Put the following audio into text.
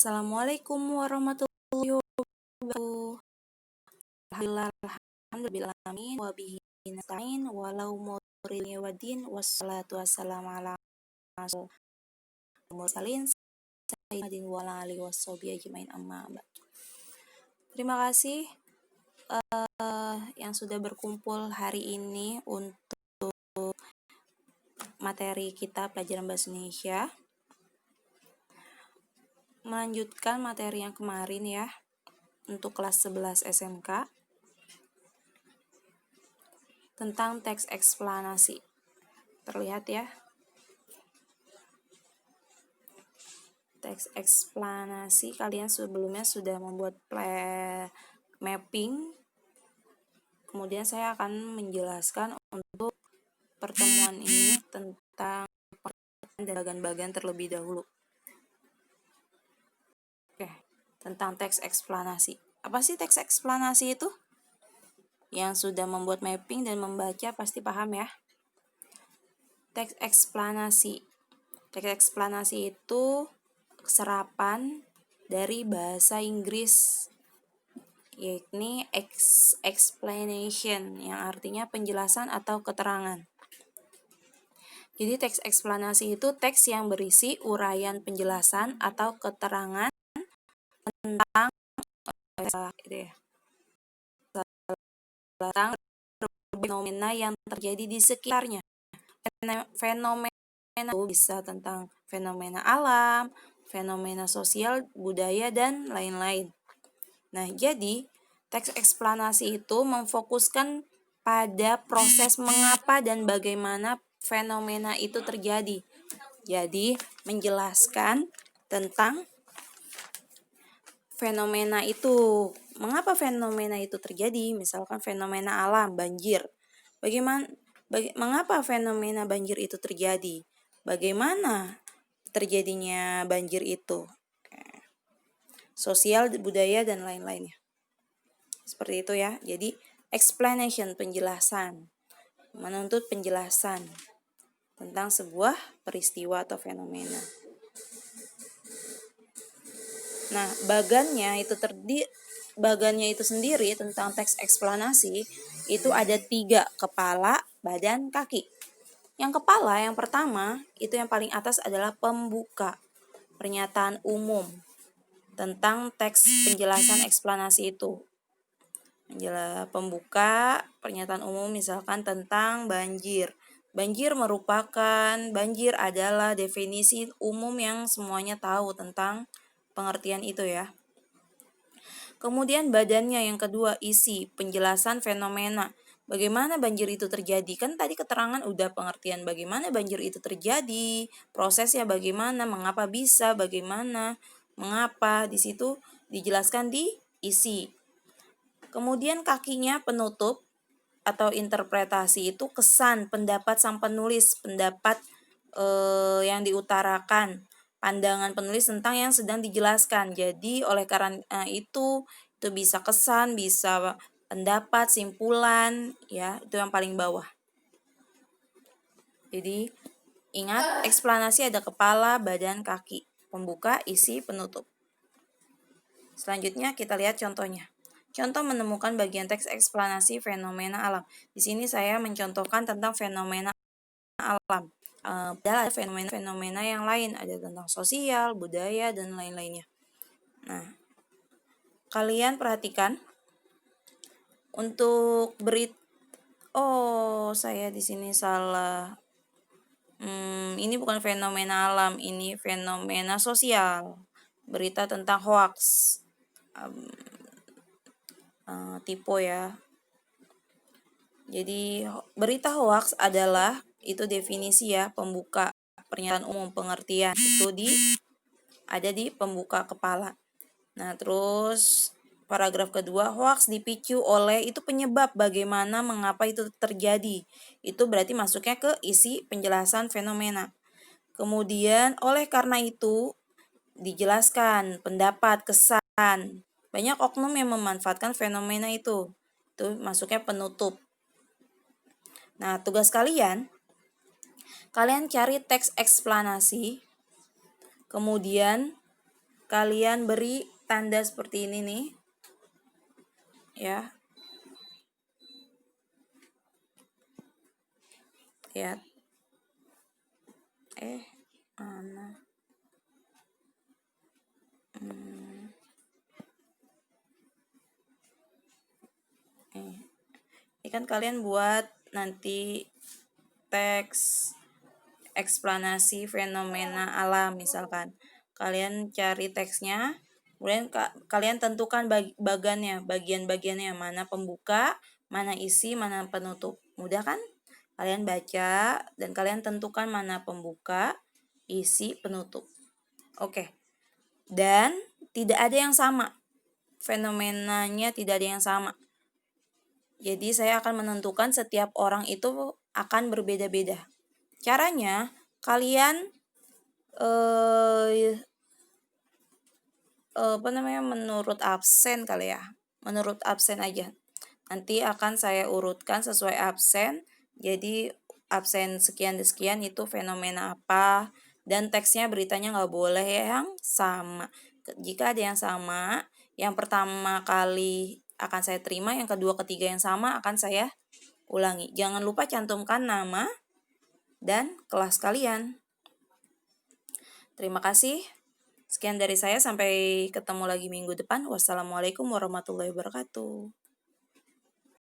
Assalamualaikum warahmatullahi wabarakatuh. Alhamdulillahirrahmanirrahim wabihi nasta'in walau muridni wadin wassalatu wassalamu ala mursalin sayyidin wa ala alihi washabihi ajmain amma ba'd. Terima kasih yang sudah berkumpul hari ini untuk materi kita pelajaran bahasa Indonesia. Melanjutkan materi yang kemarin ya, untuk kelas 11 SMK tentang teks eksplanasi. Terlihat ya, teks eksplanasi kalian sebelumnya sudah membuat mapping. Kemudian saya akan menjelaskan untuk pertemuan ini tentang bagian-bagian terlebih dahulu. Oke, tentang teks eksplanasi. Apa sih teks eksplanasi itu? Yang sudah membuat mapping dan membaca pasti paham ya. Teks eksplanasi. Teks eksplanasi itu serapan dari bahasa Inggris, yakni explanation, yang artinya penjelasan atau keterangan. Jadi teks eksplanasi itu teks yang berisi uraian penjelasan atau keterangan tentang fenomena yang terjadi di sekitarnya. Fenomena itu bisa tentang fenomena alam, fenomena sosial, budaya, dan lain-lain. Nah, jadi teks eksplanasi itu memfokuskan pada proses mengapa dan bagaimana fenomena itu terjadi. Jadi, menjelaskan tentang fenomena itu. Mengapa fenomena itu terjadi? Misalkan fenomena alam, banjir. Mengapa fenomena banjir itu terjadi? Bagaimana terjadinya banjir itu? Sosial, budaya, dan lain-lainnya. Seperti itu ya. Jadi, explanation, penjelasan. Menuntut penjelasan tentang sebuah peristiwa atau fenomena. Nah, bagannya itu sendiri tentang teks eksplanasi itu ada 3, kepala, badan, kaki. Yang kepala yang pertama itu yang paling atas adalah pembuka, pernyataan umum tentang teks penjelasan eksplanasi itu. Pembuka, pernyataan umum misalkan tentang banjir. Banjir adalah definisi umum yang semuanya tahu tentang pengertian itu ya. Kemudian badannya yang kedua, isi, penjelasan fenomena. Bagaimana banjir itu terjadi? Kan tadi keterangan udah pengertian bagaimana banjir itu terjadi, prosesnya bagaimana, mengapa bisa, bagaimana, mengapa. Di situ dijelaskan di isi. Kemudian kakinya penutup atau interpretasi itu kesan, pendapat sang penulis, pendapat yang diutarakan, pandangan penulis tentang yang sedang dijelaskan. Jadi oleh karena itu bisa kesan, bisa pendapat, simpulan, ya, itu yang paling bawah. Jadi ingat, eksplanasi ada kepala, badan, kaki, pembuka, isi, penutup. Selanjutnya kita lihat contohnya. Contoh menemukan bagian teks eksplanasi fenomena alam. Di sini saya mencontohkan tentang fenomena alam. Padahal ada fenomena-fenomena yang lain, ada tentang sosial, budaya, dan lain-lainnya. Nah, kalian perhatikan untuk saya di sini salah. Ini bukan fenomena alam, ini fenomena sosial. Berita tentang hoax. Tipe ya. Jadi berita hoax adalah itu definisi ya, pembuka, pernyataan umum, pengertian itu ada di pembuka kepala. Nah, terus paragraf kedua, hoax dipicu oleh, itu penyebab, bagaimana, mengapa itu terjadi. Itu berarti masuknya ke isi penjelasan fenomena. Kemudian oleh karena itu dijelaskan pendapat, kesan. Banyak oknum yang memanfaatkan fenomena itu. Itu masuknya penutup. Nah, tugas kalian cari teks eksplanasi, kemudian kalian beri tanda seperti ini nih. Ya. Ya. Mana? Ini kan kalian buat nanti teks eksplanasi fenomena alam misalkan. Kalian cari teksnya, kemudian kalian tentukan bagian-bagiannya, mana pembuka, mana isi, mana penutup. Mudah kan? Kalian baca dan kalian tentukan mana pembuka, isi, penutup. Oke. Dan tidak ada yang sama. Fenomenanya tidak ada yang sama. Jadi saya akan menentukan setiap orang itu akan berbeda-beda. Caranya kalian menurut absen kali ya. Menurut absen aja. Nanti akan saya urutkan sesuai absen. Jadi absen sekian dan sekian itu fenomena apa, dan teksnya beritanya nggak boleh yang sama. Jika ada yang sama, yang pertama kali akan saya terima, yang kedua ketiga yang sama akan saya ulangi. Jangan lupa cantumkan nama dan kelas kalian. Terima kasih. Sekian dari saya, sampai ketemu lagi minggu depan. Wassalamualaikum warahmatullahi wabarakatuh.